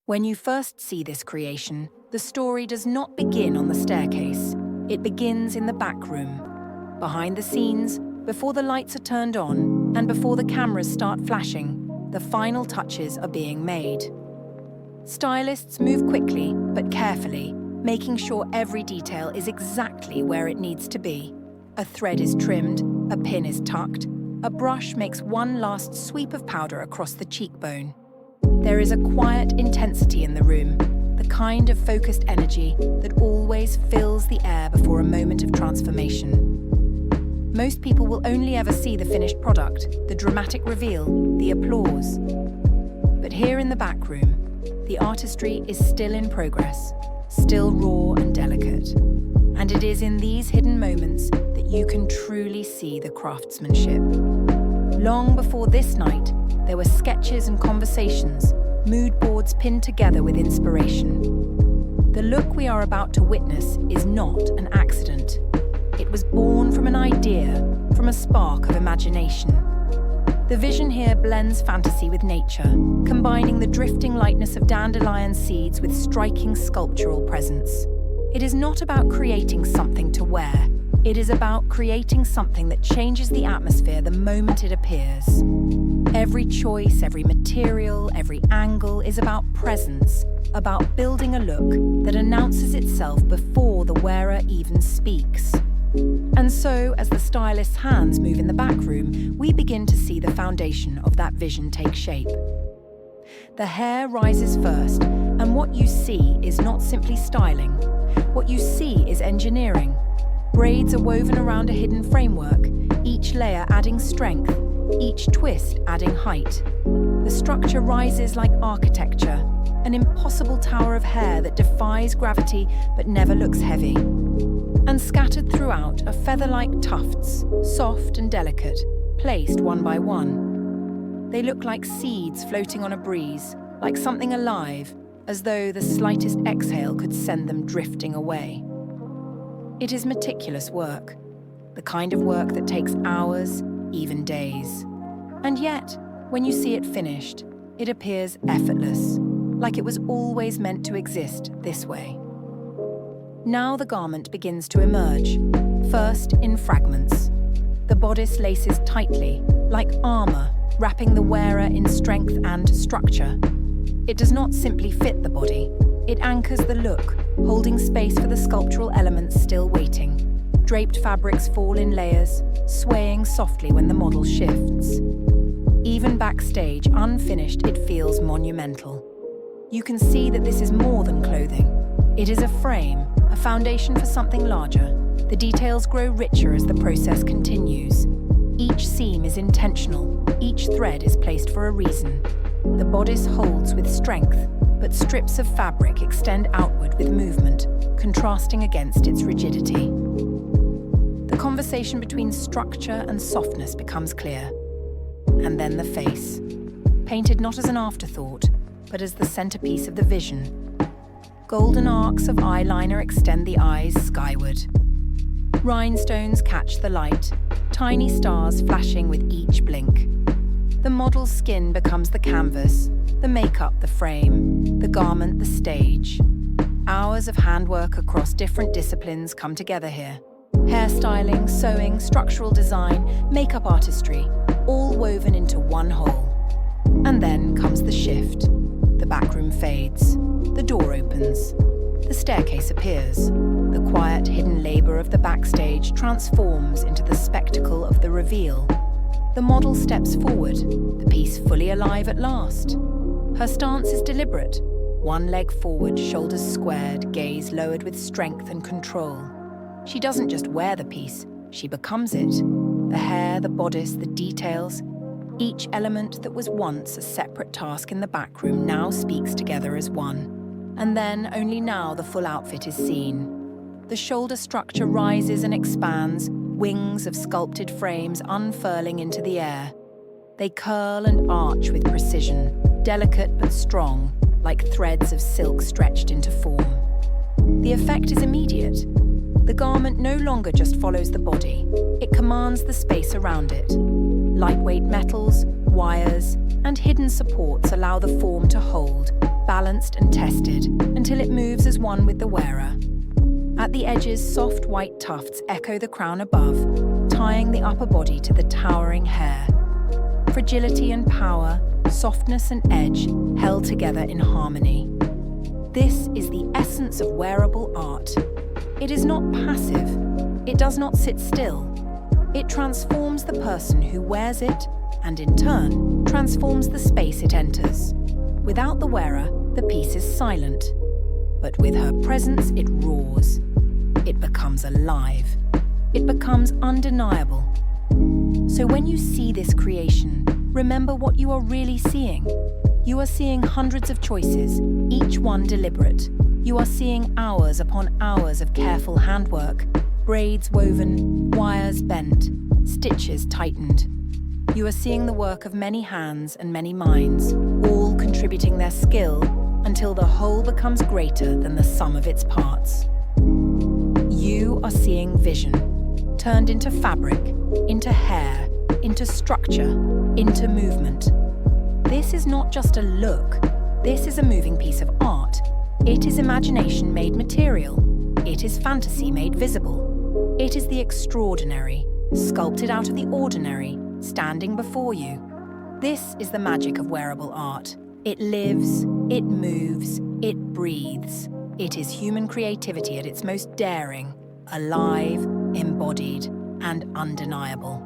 When you first see this creation, the story does not begin on the staircase. It begins in the back room. Behind the scenes, before the lights are turned on, and before the cameras start flashing, the final touches are being made. Stylists move quickly, but carefully, making sure every detail is exactly where it needs to be. A thread is trimmed, a pin is tucked, a brush makes one last sweep of powder across the cheekbone. There is a quiet intensity in the room, the kind of focused energy that always fills the air before a moment of transformation. Most people will only ever see the finished product, the dramatic reveal, the applause. But here in the back room, the artistry is still in progress, still raw and delicate. And it is in these hidden moments that you can truly see the craftsmanship. Long before this night, there were sketches and conversations, mood boards pinned together with inspiration. The look we are about to witness is not an accident. It was born from an idea, from a spark of imagination. The vision here blends fantasy with nature, combining the drifting lightness of dandelion seeds with striking sculptural presence. It is not about creating something to wear. It is about creating something that changes the atmosphere the moment it appears. Every choice, every material, every angle is about presence, about building a look that announces itself before the wearer even speaks. And so, as the stylist's hands move in the back room, we begin to see the foundation of that vision take shape. The hair rises first, and what you see is not simply styling. What you see is engineering. Braids are woven around a hidden framework, each layer adding strength, each twist adding height. The structure rises like architecture, an impossible tower of hair that defies gravity but never looks heavy. And scattered throughout are feather-like tufts, soft and delicate, placed one by one. They look like seeds floating on a breeze, like something alive, as though the slightest exhale could send them drifting away. It is meticulous work, the kind of work that takes hours, even days. And yet, when you see it finished, it appears effortless, like it was always meant to exist this way. Now the garment begins to emerge, first in fragments. The bodice laces tightly, like armor, wrapping the wearer in strength and structure. It does not simply fit the body, it anchors the look, holding space for the sculptural elements still waiting. Draped fabrics fall in layers, swaying softly when the model shifts. Even backstage, unfinished, it feels monumental. You can see that this is more than clothing. It is a frame, a foundation for something larger. The details grow richer as the process continues. Each seam is intentional, each thread is placed for a reason. The bodice holds with strength, but strips of fabric extend outward with movement, contrasting against its rigidity. The conversation between structure and softness becomes clear. And then the face, painted not as an afterthought, but as the centerpiece of the vision. Golden arcs of eyeliner extend the eyes skyward. Rhinestones catch the light, tiny stars flashing with each blink. The model's skin becomes the canvas, the makeup the frame, the garment the stage. Hours of handwork across different disciplines come together here. Hairstyling, sewing, structural design, makeup artistry, all woven into one whole. And then comes the shift. The backroom fades. The door opens. The staircase appears. The quiet, hidden labor of the backstage transforms into the spectacle of the reveal. The model steps forward, the piece fully alive at last. Her stance is deliberate. One leg forward, shoulders squared, gaze lowered with strength and control. She doesn't just wear the piece, she becomes it. The hair, the bodice, the details. Each element that was once a separate task in the backroom now speaks together as one. And then, only now, the full outfit is seen. The shoulder structure rises and expands, wings of sculpted frames unfurling into the air. They curl and arch with precision, delicate but strong, like threads of silk stretched into form. The effect is immediate. The garment no longer just follows the body, it commands the space around it. Lightweight metals, wires, and hidden supports allow the form to hold, balanced and tested until it moves as one with the wearer. At the edges, soft white tufts echo the crown above, tying the upper body to the towering hair. Fragility and power, softness and edge held together in harmony. This is the essence of wearable art. It is not passive. It does not sit still. It transforms the person who wears it and, in turn, transforms the space it enters. Without the wearer, the piece is silent. But with her presence, it roars. It becomes alive. It becomes undeniable. So when you see this creation, remember what you are really seeing. You are seeing hundreds of choices, each one deliberate. You are seeing hours upon hours of careful handwork, braids woven, wires bent, stitches tightened. You are seeing the work of many hands and many minds, all contributing their skill until the whole becomes greater than the sum of its parts. You are seeing vision, turned into fabric, into hair, into structure, into movement. This is not just a look. This is a moving piece of art. It is imagination made material. It is fantasy made visible. It is the extraordinary, sculpted out of the ordinary, standing before you. This is the magic of wearable art. It lives, it moves, it breathes. It is human creativity at its most daring, alive, embodied, and undeniable.